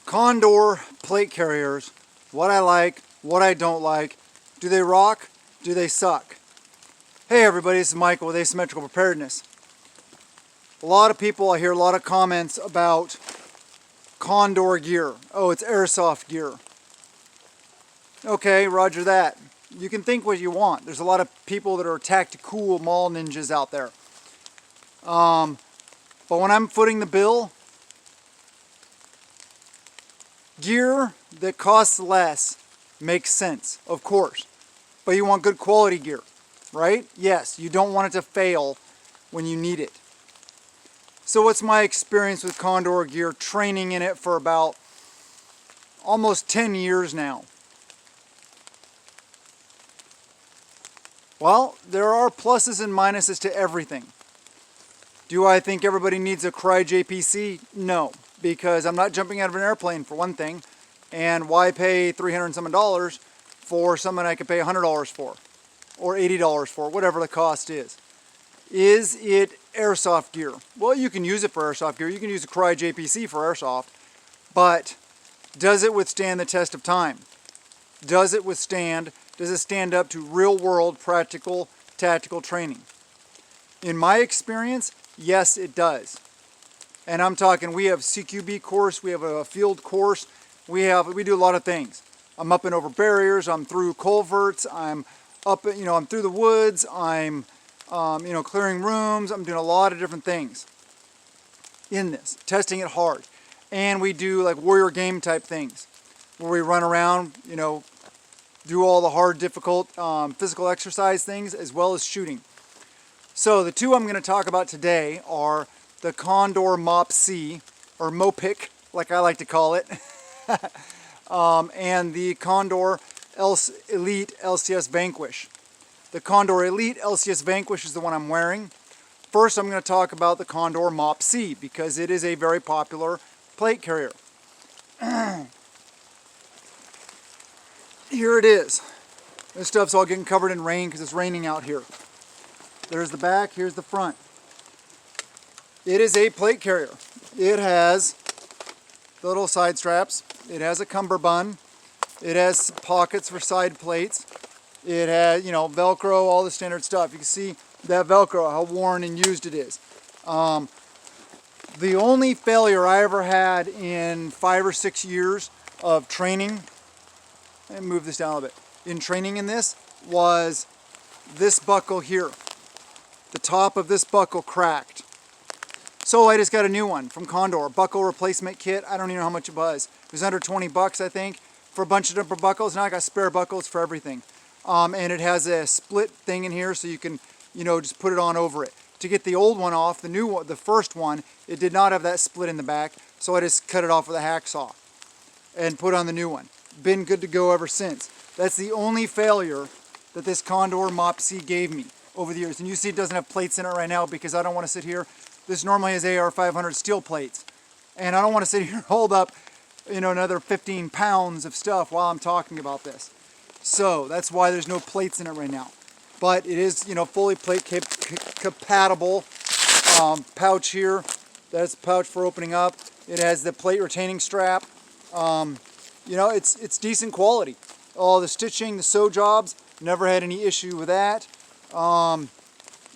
Condor plate carriers, what I like, what I don't like. Do they rock? Do they suck? Hey everybody, this is Michael with Asymmetrical Preparedness. A lot of people, I hear a lot of comments about Condor gear. Oh, it's airsoft gear. Okay, roger that. You can think what you want. There's a lot of people that are tactical mall ninjas out there. But when I'm footing the bill, gear that costs less makes sense, of course. But you want good quality gear, right? Yes, you don't want it to fail when you need it. So what's my experience with Condor gear, training in it for about almost 10 years now? Well, there are pluses and minuses to everything. Do I think everybody needs a Cry JPC? No, because I'm not jumping out of an airplane for one thing, and why pay $300 and some for something I could pay $100 for, or $80 for, whatever the cost is. Is it airsoft gear? Well, you can use it for airsoft gear. You can use a Cry JPC for airsoft, but does it withstand the test of time? Does it stand up to real-world, practical, tactical training? In my experience, yes, it does. And I'm talking, we have CQB course, we have a field course, we do a lot of things. I'm up and over barriers, I'm through culverts, I'm up, I'm through the woods, I'm, clearing rooms, I'm doing a lot of different things in this, testing it hard. And we do like warrior game type things, where we run around, do all the hard, difficult physical exercise things, as well as shooting. So the two I'm going to talk about today are the Condor MOP-C, or MOPIC, like I like to call it, and the Condor Elite LCS Vanquish. The Condor Elite LCS Vanquish is the one I'm wearing. First, I'm going to talk about the Condor MOP-C, because it is a very popular plate carrier. Here it is. This stuff's all getting covered in rain because it's raining out here. There's the back, here's the front. It is a plate carrier. It has the little side straps. It has a cummerbund. It has pockets for side plates. It has, Velcro, all the standard stuff. You can see that Velcro, how worn and used it is. The only failure I ever had in 5 or 6 years of training, and move this down a little bit, in training in this, was this buckle here. The top of this buckle cracked. So I just got a new one from Condor, a buckle replacement kit. I don't even know how much it was. It was under 20 bucks, I think, for a bunch of different buckles. Now I got spare buckles for everything. And it has a split thing in here so you can, just put it on over it. To get the old one off, the new one, the first one, it did not have that split in the back, so I just cut it off with a hacksaw and put on the new one. Been good to go ever since. That's the only failure that this Condor MOP-C gave me over the years. And you see it doesn't have plates in it right now because I don't want to sit here. This normally has AR-500 steel plates. And I don't want to sit here and hold up, another 15 pounds of stuff while I'm talking about this. So that's why there's no plates in it right now. But it is, fully plate compatible. Pouch here. That's the pouch for opening up. It has the plate retaining strap. It's decent quality. All the stitching, the sew jobs, never had any issue with that.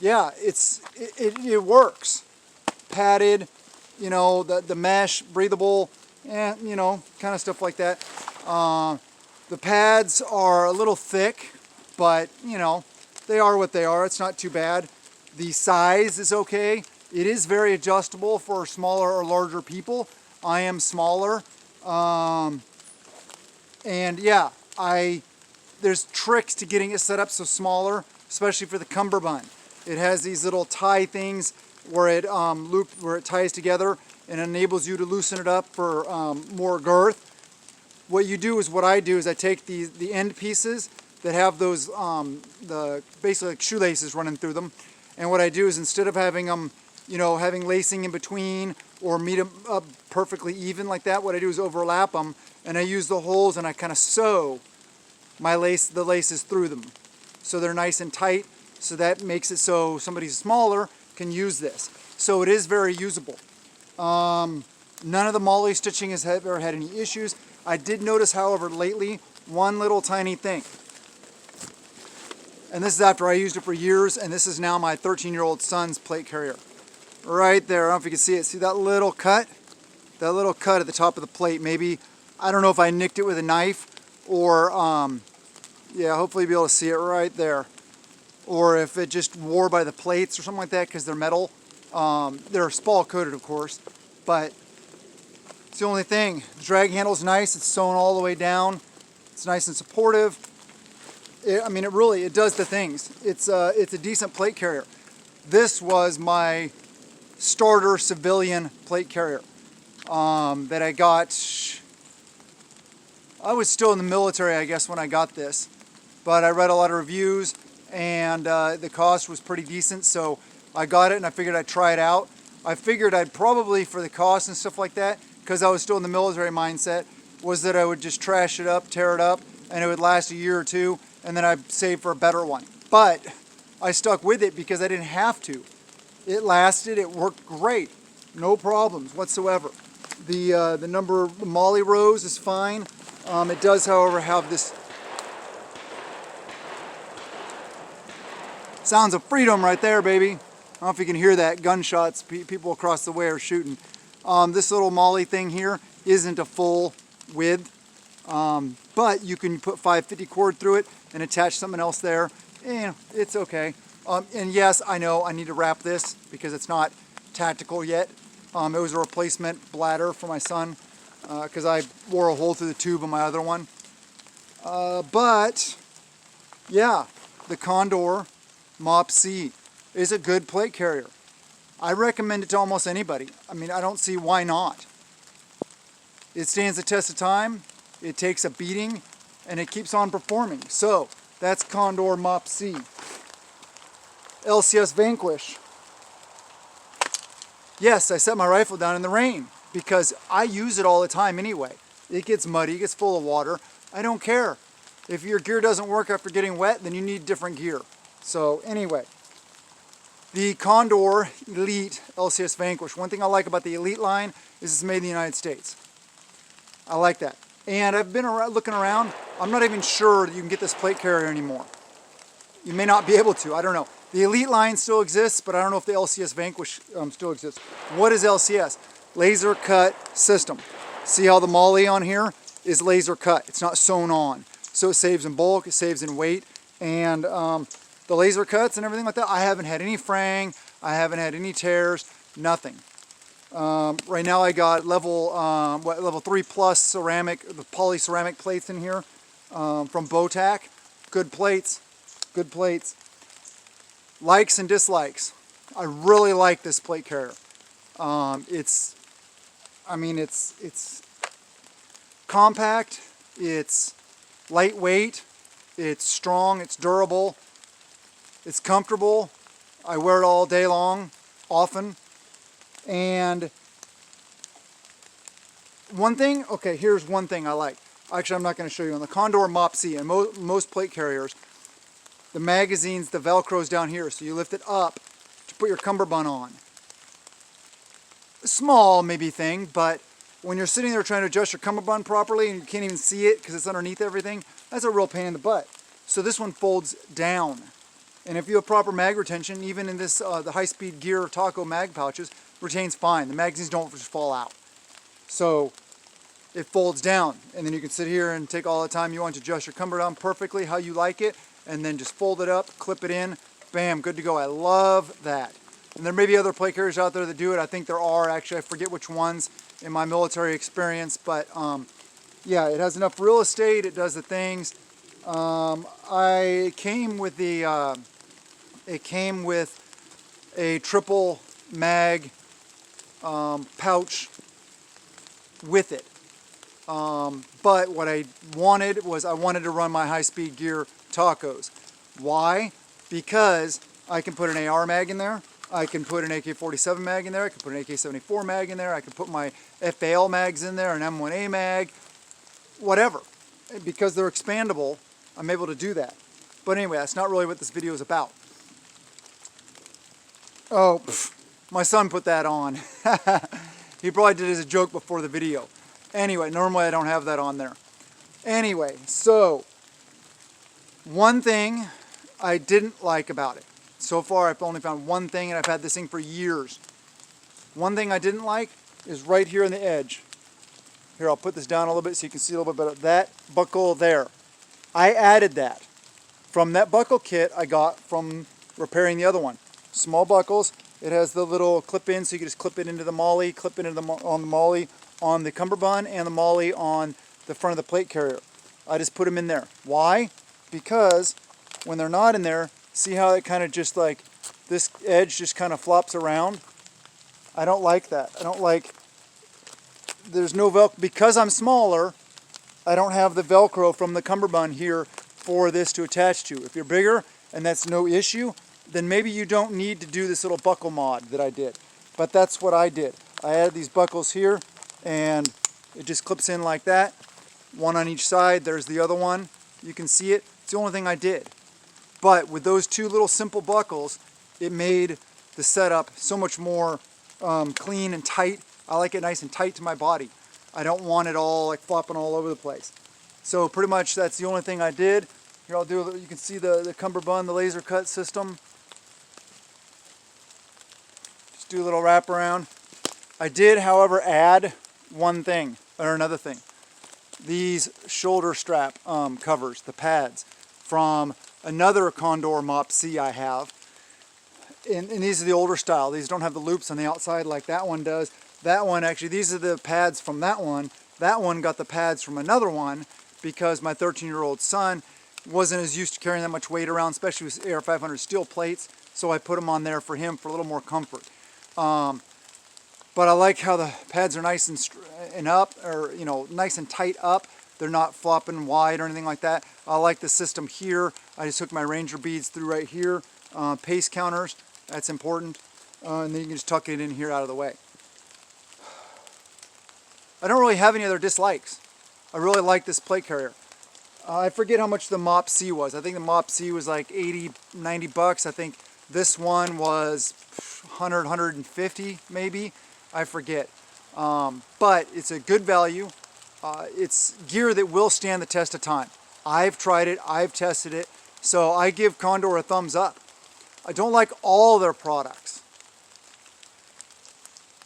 Yeah, it works. Padded, the mesh, breathable, and kind of stuff like that. The pads are a little thick, but they are what they are. It's not too bad. The size is okay. It is very adjustable for smaller or larger people. I am smaller. And yeah, there's tricks to getting it set up so smaller, especially for the cummerbund. It has these little tie things where it ties together and enables you to loosen it up for more girth. What I do is I take the end pieces that have those basically like shoelaces running through them, and what I do is instead of having them having lacing in between or meet them up perfectly even like that, what I do is overlap them, and I use the holes and I kind of sew the laces through them so they're nice and tight, so that makes it so somebody smaller can use this. So it is very usable. None of the MOLLE stitching has ever had any issues. I did notice, however, lately, one little tiny thing. And this is after I used it for years, and this is now my 13-year-old son's plate carrier. Right there, I don't know if you can see it. See that little cut? That little cut at the top of the plate. Maybe, I don't know if I nicked it with a knife, or, yeah, hopefully you'll be able to see it right there. Or if it just wore by the plates or something like that, because they're metal. They're spall coated, of course, but it's the only thing. The drag handle's nice. It's sewn all the way down. It's nice and supportive. I mean, it does the things. It's a decent plate carrier. This was my starter civilian plate carrier that I got. I was still in the military, I guess, when I got this, but I read a lot of reviews, and the cost was pretty decent, so I got it, and I figured I'd try it out. I figured I'd probably, for the cost and stuff like that, because I was still in the military mindset, was that I would just trash it up, tear it up, and it would last a year or two, and then I'd save for a better one. But I stuck with it because I didn't have to. It lasted, it worked great. No problems whatsoever. The number of MOLLE rows is fine. It does, however, have this sounds of freedom right there, baby. I don't know if you can hear that. Gunshots, people across the way are shooting. This little MOLLE thing here isn't a full width, but you can put 550 cord through it and attach something else there, and it's okay. And yes, I know I need to wrap this because it's not tactical yet. It was a replacement bladder for my son because I wore a hole through the tube on my other one. But yeah, the Condor Mop C is a good plate carrier. I recommend it to almost anybody. I mean, I don't see why not. It stands the test of time, it takes a beating, and it keeps on performing. So, that's Condor Mop C. LCS Vanquish. Yes, I set my rifle down in the rain because I use it all the time anyway. It gets muddy, it gets full of water. I don't care. If your gear doesn't work after getting wet, then you need different gear. So anyway, the Condor Elite LCS Vanquish. One thing I like about the Elite line is it's made in the United States. I like that. And I've been looking around. I'm not even sure that you can get this plate carrier anymore. You may not be able to. I don't know. The Elite line still exists, but I don't know if the LCS Vanquish still exists. What is LCS? Laser cut system. See how the MOLLE on here is laser cut. It's not sewn on. So it saves in bulk, it saves in weight, and the laser cuts and everything like that, I haven't had any fraying, I haven't had any tears, nothing. Right now I got level 3 plus ceramic, the poly ceramic plates in here from Botac. Good plates, good plates. Likes and dislikes. I really like this plate carrier. It's compact, it's lightweight, it's strong, it's durable, it's comfortable. I wear it all day long, often. And one thing, okay, here's one thing I like. Actually, I'm not going to show you. On the Condor Mop C, and most plate carriers, the magazine's, the Velcro's down here, so you lift it up to put your cummerbund on. A small, maybe, thing, but when you're sitting there trying to adjust your cummerbund properly and you can't even see it because it's underneath everything, that's a real pain in the butt. So this one folds down. And if you have proper mag retention, even in this, the high-speed gear taco mag pouches, retains fine. The magazines don't just fall out. So it folds down, and then you can sit here and take all the time you want to adjust your cummerbund perfectly how you like it, and then just fold it up, clip it in, bam, good to go. I love that. And there may be other plate carriers out there that do it. I think there are, actually. I forget which ones in my military experience, but yeah, it has enough real estate, it does the things. It came with a triple mag pouch with it. But what I wanted was I wanted to run my high-speed gear tacos. Why? Because I can put an AR mag in there, I can put an AK-47 mag in there, I can put an AK-74 mag in there, I can put my FAL mags in there, an M1A mag, whatever. Because they're expandable, I'm able to do that. But anyway, that's not really what this video is about. Oh, my son put that on. He probably did it as a joke before the video. Anyway, normally I don't have that on there. Anyway, so one thing I didn't like about it. So far I've only found one thing, and I've had this thing for years. One thing I didn't like is right here on the edge. Here, I'll put this down a little bit so you can see a little bit better. That buckle there. I added that from that buckle kit I got from repairing the other one. Small buckles. It has the little clip in, so you can just clip it into the molly, clip it into on the molly on the cummerbund, and the molly on the front of the plate carrier. I just put them in there. Why? Because when they're not in there, see how it kind of just like, this edge just kind of flops around? I don't like that. I don't like, there's no Velcro, because I'm smaller, I don't have the Velcro from the cummerbund here for this to attach to. If you're bigger and that's no issue, then maybe you don't need to do this little buckle mod that I did. But that's what I did. I added these buckles here, and it just clips in like that. One on each side. There's the other one. You can see it. It's the only thing I did. But with those two little simple buckles, it made the setup so much more clean and tight. I like it nice and tight to my body. I don't want it all like flopping all over the place. So pretty much that's the only thing I did. Here I'll do, you can see the cummerbund, the laser cut system. Just do a little wraparound. I did, however, add one thing, or another thing. These shoulder strap covers, the pads, from another Condor Mop C I have. And these are the older style. These don't have the loops on the outside like that one does. That one, actually, these are the pads from that one. That one got the pads from another one because my 13-year-old son wasn't as used to carrying that much weight around, especially with AR500 steel plates. So I put them on there for him for a little more comfort. But I like how the pads are nice and up, or nice and tight up. They're not flopping wide or anything like that. I like the system here. I just hook my Ranger beads through right here. Pace counters, that's important. And then you can just tuck it in here out of the way. I don't really have any other dislikes. I really like this plate carrier. I forget how much the Mop C was. I think the Mop C was like 80, 90 bucks. I think this one was 100, 150 maybe. I forget. But it's a good value. It's gear that will stand the test of time. I've tried it. I've tested it. So I give Condor a thumbs up. I don't like all their products.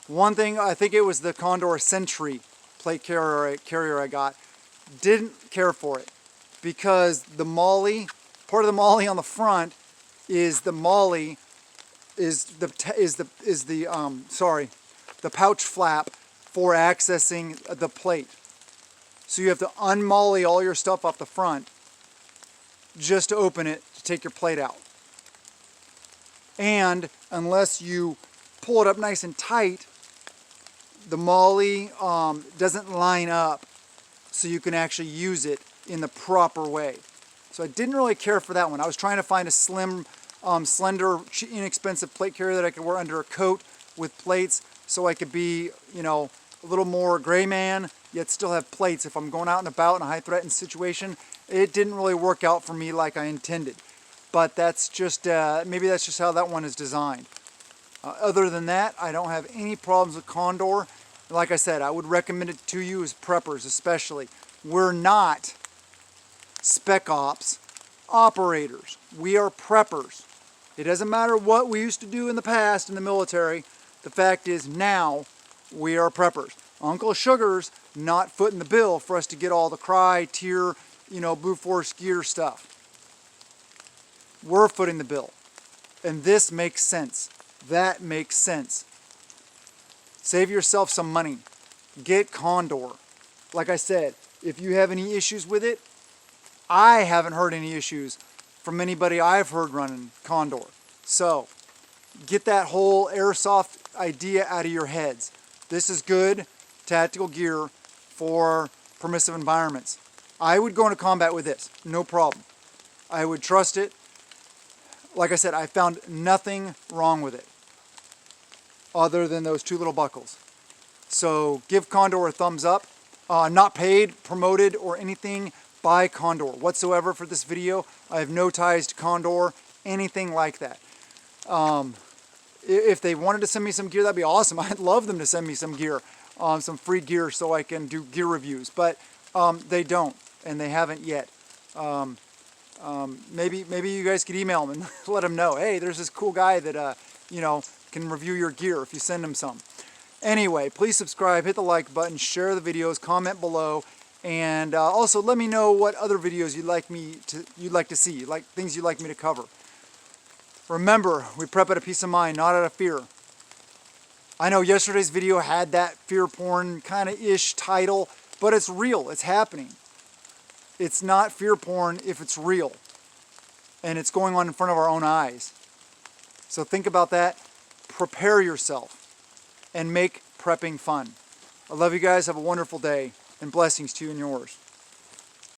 One thing, I think it was the Condor Sentry plate carrier I got, didn't care for it because the molly, part of the molly on the front is the molly, the pouch flap for accessing the plate. So you have to unmolly all your stuff off the front just to open it to take your plate out. And unless you pull it up nice and tight, the molly doesn't line up so you can actually use it in the proper way. So I didn't really care for that one. I was trying to find a slim, slender, inexpensive plate carrier that I could wear under a coat with plates so I could be, a little more gray man, yet still have plates if I'm going out and about in a high-threatened situation. It didn't really work out for me like I intended. But that's just, maybe that's just how that one is designed. Other than that, I don't have any problems with Condor. Like I said, I would recommend it to you as preppers especially. We're not spec ops operators. We are preppers. It doesn't matter what we used to do in the past in the military. The fact is now we are preppers. Uncle Sugar's not footing the bill for us to get all the Cry, Tier, Blue Force gear stuff. We're footing the bill. And this makes sense. That makes sense. Save yourself some money. Get Condor. Like I said, if you have any issues with it, I haven't heard any issues from anybody I've heard running Condor. So, get that whole airsoft idea out of your heads. This is good tactical gear for permissive environments. I would go into combat with this, no problem. I would trust it. Like I said, I found nothing wrong with it other than those two little buckles. So give Condor a thumbs up. Not paid, promoted, or anything by Condor whatsoever for this video. I have no ties to Condor, anything like that. If they wanted to send me some gear, that'd be awesome. I'd love them to send me some gear, some free gear so I can do gear reviews. But they don't, and they haven't yet. Maybe you guys could email them and let them know, hey, there's this cool guy that, you know, can review your gear if you send him some. Anyway, please subscribe, hit the like button, share the videos, comment below, and also let me know what other videos you'd like to see, like things you'd like me to cover. Remember, we prep out of peace of mind, not out of fear. I know yesterday's video had that fear porn kind of ish title, but it's real, it's happening. It's not fear porn if it's real, and it's going on in front of our own eyes. So think about that, prepare yourself, and make prepping fun. I love you guys, have a wonderful day, and blessings to you and yours.